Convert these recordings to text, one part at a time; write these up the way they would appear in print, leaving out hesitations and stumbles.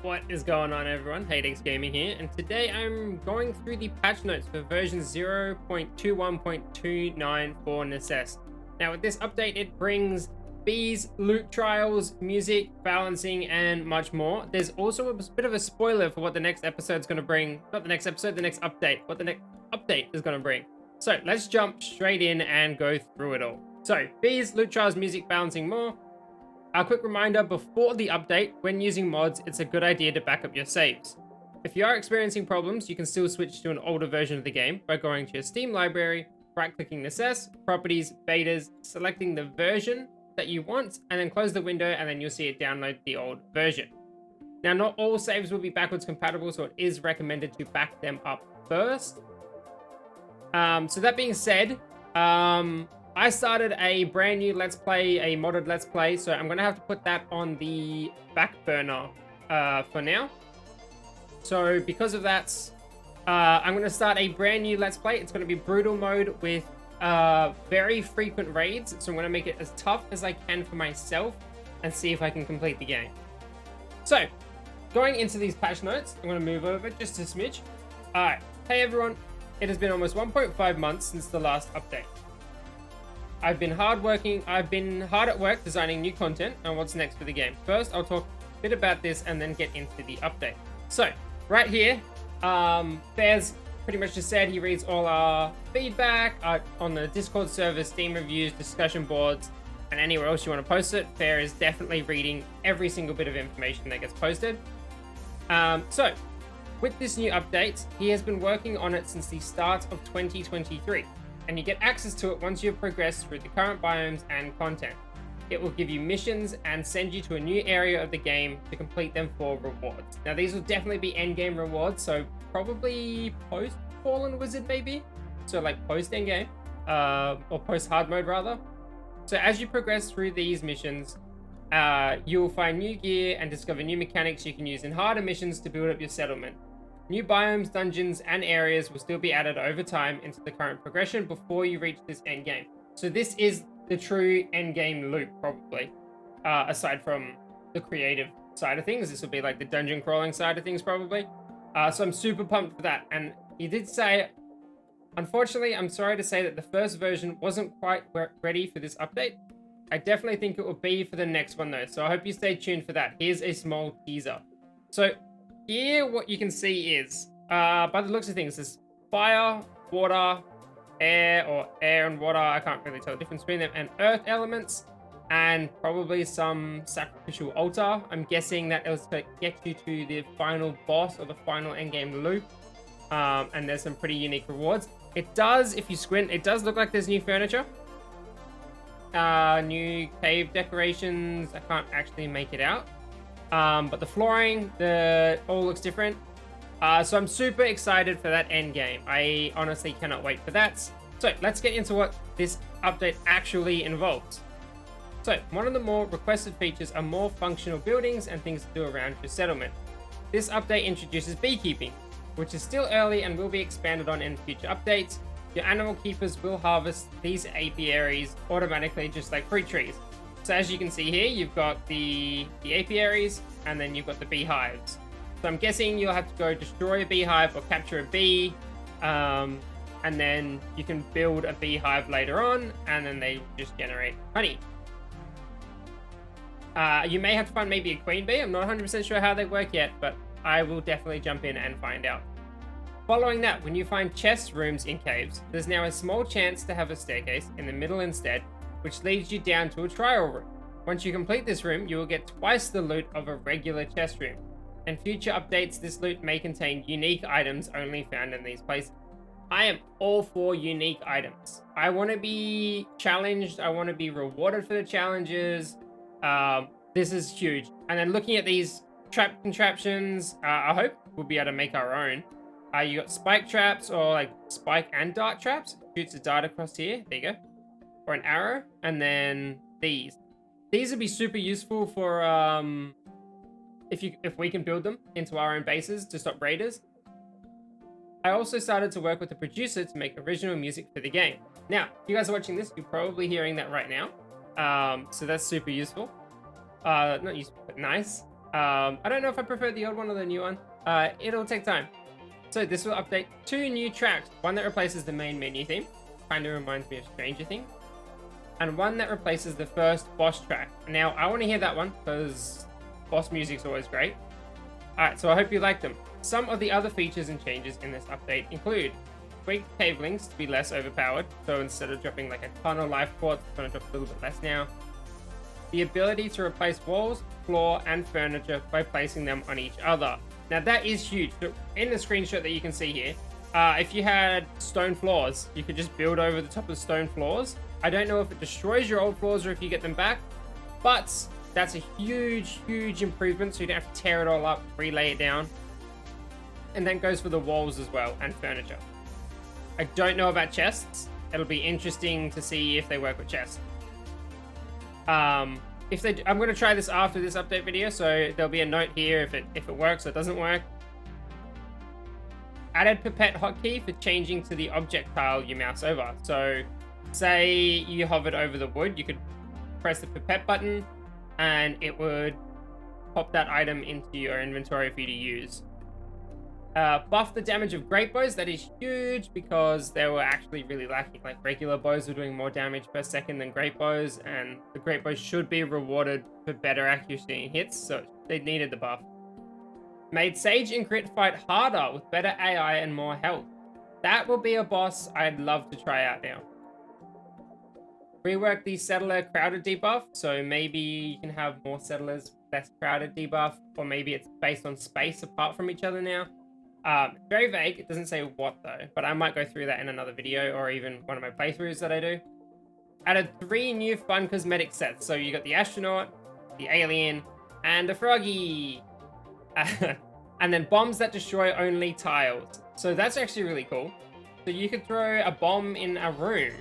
What is going on, everyone? Haydex Gaming here, and today I'm going through the patch notes for version 0.21.29 for Necess. Now, with this update, it brings bees, loot trials, music, balancing, and much more. There's also a bit of a spoiler for what the next episode's going to bring. Not the next episode, the next update. What the next update is going to bring. So, let's jump straight in and go through it all. So, bees, loot trials, music, balancing, more. A quick reminder before the update, when using mods, it's a good idea to back up your saves. If you are experiencing problems, you can still switch to an older version of the game by going to your Steam library, right-clicking Necess, Properties, Betas, selecting the version that you want, and then close the window, and then you'll see it download the old version. Now, not all saves will be backwards compatible, so it is recommended to back them up first. So that being said, I started a brand new Let's Play, a modded Let's Play, so I'm going to have to put that on the back burner for now. So because of that, I'm going to start a brand new Let's Play. It's going to be brutal mode with very frequent raids, so I'm going to make it as tough as I can for myself and see if I can complete the game. So, going into these patch notes, I'm going to move over just a smidge. Alright, hey everyone, it has been almost 1.5 months since the last update. I've been hard at work designing new content and what's next for the game. First, I'll talk a bit about this and then get into the update. So, right here, Bears pretty much just said he reads all our feedback on the Discord server, Steam reviews, discussion boards, and anywhere else you want to post it. Bear is definitely reading every single bit of information that gets posted. So, with this new update, he has been working on it since the start of 2023. And you get access to it once you've progressed through the current biomes and content. It will give you missions and send you to a new area of the game to complete them for rewards. Now, these will definitely be endgame rewards, so probably post Fallen Wizard maybe? So like post endgame, or post hard mode rather. So as you progress through these missions, you'll find new gear and discover new mechanics you can use in harder missions to build up your settlement. New biomes, dungeons, and areas will still be added over time into the current progression before you reach this endgame. So this is the true endgame loop, probably. Aside from the creative side of things, this will be like the dungeon crawling side of things, probably. So I'm super pumped for that. And he did say, unfortunately, I'm sorry to say that the first version wasn't quite ready for this update. I definitely think it will be for the next one, though. So I hope you stay tuned for that. Here's a small teaser. So here, what you can see is, by the looks of things, there's fire, water, air, or air and water, I can't really tell the difference between them, and earth elements, and probably some sacrificial altar. I'm guessing that it was to get you to the final boss or the final endgame loop, and there's some pretty unique rewards. It does, if you squint, it does look like there's new furniture. New cave decorations, I can't actually make it out. But the flooring, all looks different. So I'm super excited for that end game. I honestly cannot wait for that. So let's get into what this update actually involves. So one of the more requested features are more functional buildings and things to do around your settlement. This update introduces beekeeping, which is still early and will be expanded on in future updates. Your animal keepers will harvest these apiaries automatically, just like fruit trees. So as you can see here, you've got the apiaries, and then you've got the beehives. So I'm guessing you'll have to go destroy a beehive or capture a bee, and then you can build a beehive later on, and then they just generate honey. You may have to find maybe a queen bee. I'm not 100% sure how they work yet, but I will definitely jump in and find out. Following that, when you find chest rooms in caves, there's now a small chance to have a staircase in the middle instead, which leads you down to a trial room. Once you complete this room, you will get twice the loot of a regular chest room. In future updates, this loot may contain unique items only found in these places. I am all for unique items. I want to be challenged. I want to be rewarded for the challenges. This is huge. And then looking at these trap contraptions, I hope we'll be able to make our own. You got spike traps, or like spike and dart traps. Shoots a dart across here. There you go. Or an arrow, and then these would be super useful for if we can build them into our own bases to stop raiders. I also started to work with the producer to make original music for the game. Now, if you guys are watching this, you're probably hearing that right now, so that's super useful. Not useful, but nice. I don't know if I prefer the old one or the new one. It'll take time. So this will update 2 new tracks. One that replaces the main menu theme, kind of reminds me of Stranger Things, and one that replaces the first boss track. Now I want to hear that one because boss music's always great. Alright, so I hope you like them. Some of the other features and changes in this update include tweaked cave links to be less overpowered, so instead of dropping like a ton of life quartz, it's going to drop a little bit less now. The ability to replace walls, floor, and furniture by placing them on each other. Now that is huge. In the screenshot that you can see here, if you had stone floors, you could just build over the top of the stone floors. I don't know if it destroys your old floors or if you get them back, but that's a huge, huge improvement, so you don't have to tear it all up, relay it down. And then goes for the walls as well, and furniture. I don't know about chests. It'll be interesting to see if they work with chests. If they, I'm going to try this after this update video, so there'll be a note here if it works or doesn't work. Added pipette hotkey for changing to the object tile you mouse over. So, say you hovered over the wood, you could press the pipette button, and it would pop that item into your inventory for you to use. Buff the damage of great bows. That is huge because they were actually really lacking. Like regular bows were doing more damage per second than great bows, and the great bows should be rewarded for better accuracy in hits, so they needed the buff. Made Sage and Crit fight harder with better AI and more health. That will be a boss I'd love to try out now. Rework the Settler Crowded debuff, so maybe you can have more Settlers, less Crowded debuff, or maybe it's based on space apart from each other now. Very vague, it doesn't say what though, but I might go through that in another video or even one of my playthroughs that I do. Added 3 new fun cosmetic sets, so you got the astronaut, the alien, and a froggy. And then bombs that destroy only tiles. So that's actually really cool. So you could throw a bomb in a room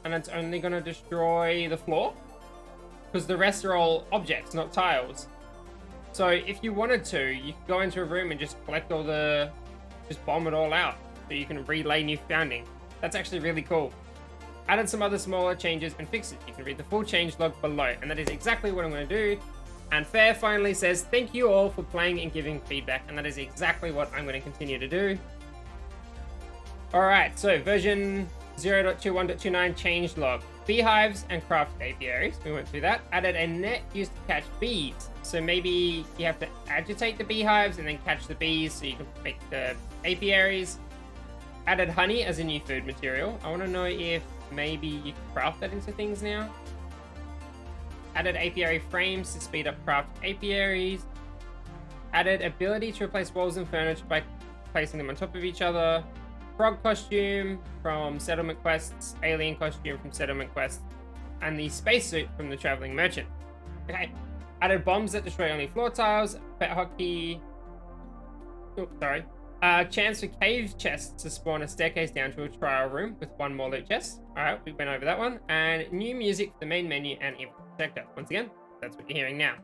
and it's only going to destroy the floor because the rest are all objects, not tiles. So if you wanted to, you could go into a room and just collect all just bomb it all out so you can relay new founding. That's actually really cool. Added some other smaller changes and fixes. You can read the full change log below, and that is exactly what I'm going to do. And Fair finally says, thank you all for playing and giving feedback, and that is exactly what I'm going to continue to do. Alright, so version 0.21.29 change log. Beehives and craft apiaries. We went through that. Added a net used to catch bees. So maybe you have to agitate the beehives and then catch the bees so you can make the apiaries. Added honey as a new food material. I want to know if maybe you can craft that into things now. Added apiary frames to speed up craft apiaries. Added ability to replace walls and furniture by placing them on top of each other. Frog costume from Settlement Quests. Alien costume from Settlement Quests. And the spacesuit from the Traveling Merchant. Okay. Added bombs that destroy only floor tiles. Pet hotkey. Oops, sorry. Chance for cave chests to spawn a staircase down to a trial room with 1 more loot chest. Alright, we went over that one. And new music for the main menu and info protector. Once again, that's what you're hearing now.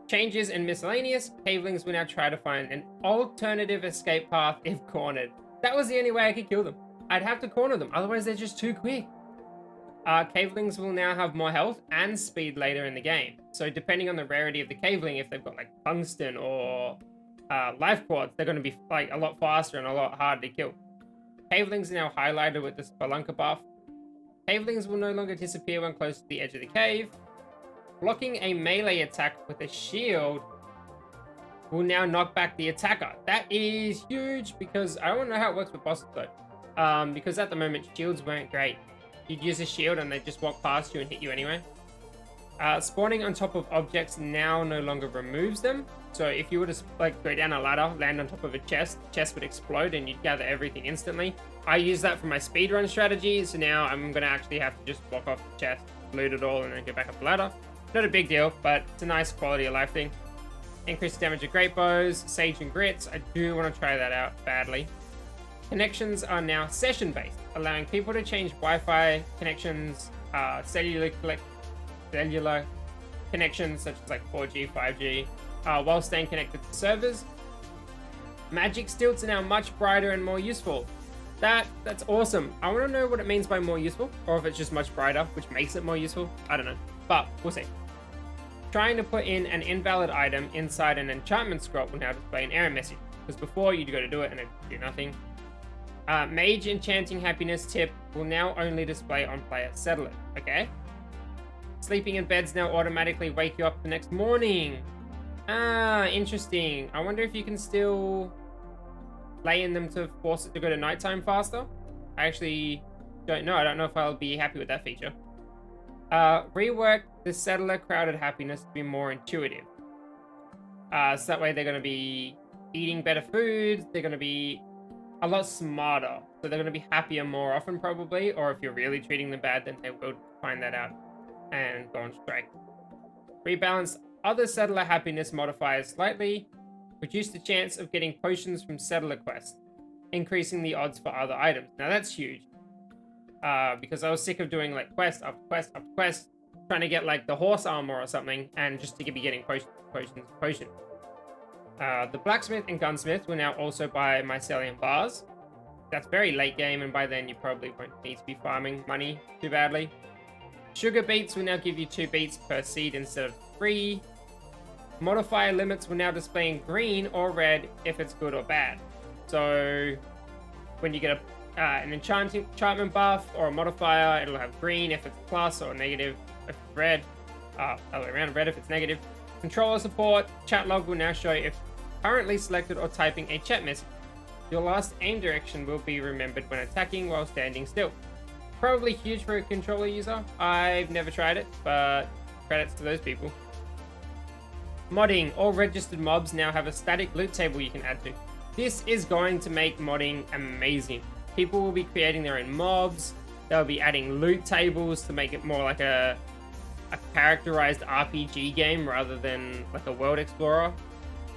Changes in miscellaneous. Cavelings will now try to find an alternative escape path if cornered. That was the only way I could kill them. I'd have to corner them, otherwise they're just too quick. Cavelings will now have more health and speed later in the game. So depending on the rarity of the caveling, if they've got like tungsten or life quartz, they're going to be like a lot faster and a lot harder to kill. Cavelings are now highlighted with the Spelunker buff. Cavelings will no longer disappear when close to the edge of the cave. Blocking a melee attack with a shield will now knock back the attacker. That is huge because I don't know how it works with bosses though. Because at the moment shields weren't great. You'd use a shield and they just walk past you and hit you anyway. Spawning on top of objects now no longer removes them. So if you were to like go down a ladder, land on top of a chest, the chest would explode and you'd gather everything instantly. I use that for my speedrun strategy, so now I'm going to actually have to just walk off the chest, loot it all, and then get back up the ladder. Not a big deal, but it's a nice quality of life thing. Increased damage of great bows, sage and grits. I do want to try that out badly. Connections are now session-based, allowing people to change Wi-Fi connections, cellular connections such as like 4G, 5G, while staying connected to servers. Magic stilts are now much brighter and more useful. That's awesome. I want to know what it means by more useful, or if it's just much brighter, which makes it more useful. I don't know, but we'll see. trying to put in an invalid item inside an enchantment scroll will now display an error message. Because before, you'd go to do it and it would do nothing. Mage Enchanting Happiness tip will now only display on player settlers. Okay. Sleeping in beds now automatically wake you up the next morning. Ah, interesting. I wonder if you can still lay in them to force it to go to nighttime faster. I actually don't know. I don't know if I'll be happy with that feature. Rework the settler crowded happiness to be more intuitive. So that way they're going to be eating better food. They're going to be a lot smarter. So they're going to be happier more often probably. Or if you're really treating them bad, then they will find that out and go on strike. Rebalance other settler happiness modifiers slightly. Reduce the chance of getting potions from settler quests. Increasing the odds for other items. Now that's huge. Because I was sick of doing like quest after quest after quest, trying to get like the horse armor or something, and just to be getting potions. The blacksmith and gunsmith will now also buy mycelium bars. That's very late game, and by then you probably won't need to be farming money too badly. Sugar beets will now give you 2 beets per seed instead of 3. Modifier limits will now display in green or red if it's good or bad. So when you get an enchantment buff or a modifier, it'll have green if it's plus or negative if it's red. Other way around, red if it's negative. Controller support, chat log will now show if currently selected or typing a chat message. Your last aim direction will be remembered when attacking while standing still. Probably huge for a controller user. I've never tried it, but credits to those people. Modding. All registered mobs now have a static loot table you can add to. This is going to make modding amazing. People will be creating their own mobs. They'll be adding loot tables to make it more like a characterized RPG game rather than like a world explorer.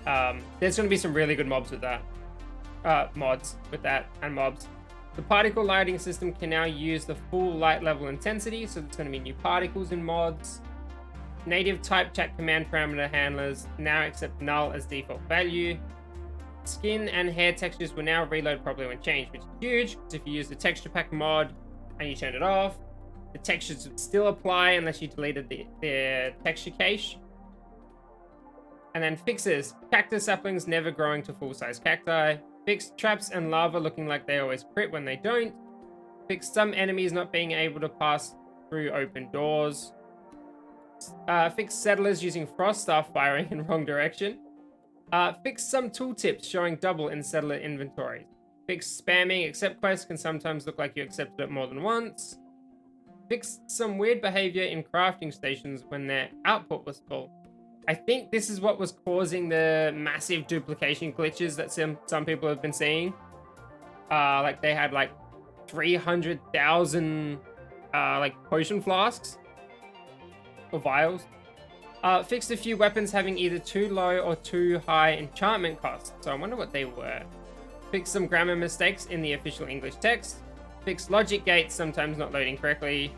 There's going to be some really good mobs with that. Mods with that and mobs. The particle lighting system can now use the full light level intensity, so there's going to be new particles in mods. Native type chat command parameter handlers now accept null as default value. Skin and hair textures will now reload properly when changed, which is huge, because if you use the texture pack mod and you turn it off, the textures would still apply unless you deleted the texture cache. And then fixes. Cactus saplings never growing to full-size cacti. Fix traps and lava looking like they always crit when they don't. Fix some enemies not being able to pass through open doors. Fix settlers using frost staff firing in wrong direction. Fix some tooltips showing double in settler inventories. Fix spamming accept quests can sometimes look like you accepted it more than once. Fix some weird behavior in crafting stations when their output was full. I think this is what was causing the massive duplication glitches that some people have been seeing. Like they had like 300,000 like potion flasks or vials. Fixed a few weapons having either too low or too high enchantment costs. So I wonder what they were. Fixed some grammar mistakes in the official English text. Fixed logic gates sometimes not loading correctly.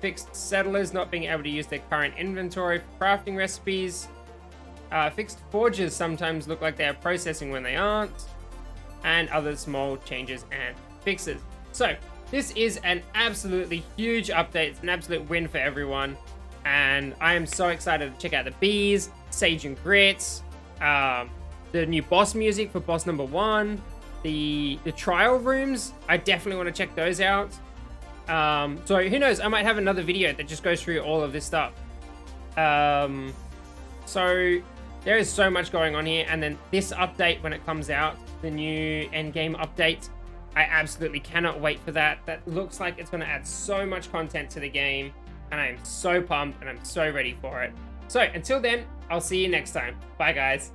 Fixed settlers not being able to use their current inventory for crafting recipes. Fixed forges sometimes look like they are processing when they aren't. And other small changes and fixes. So this is an absolutely huge update. It's an absolute win for everyone. And I am so excited to check out the bees, Sage and Grits, the new boss music for boss number 1, the trial rooms. I definitely want to check those out. So who knows, I might have another video that just goes through all of this stuff. So there is so much going on here, and then this update when it comes out, the new endgame update, I absolutely cannot wait for that. That looks like it's going to add so much content to the game, and I am so pumped and I'm so ready for it. So until then, I'll see you next time. Bye guys.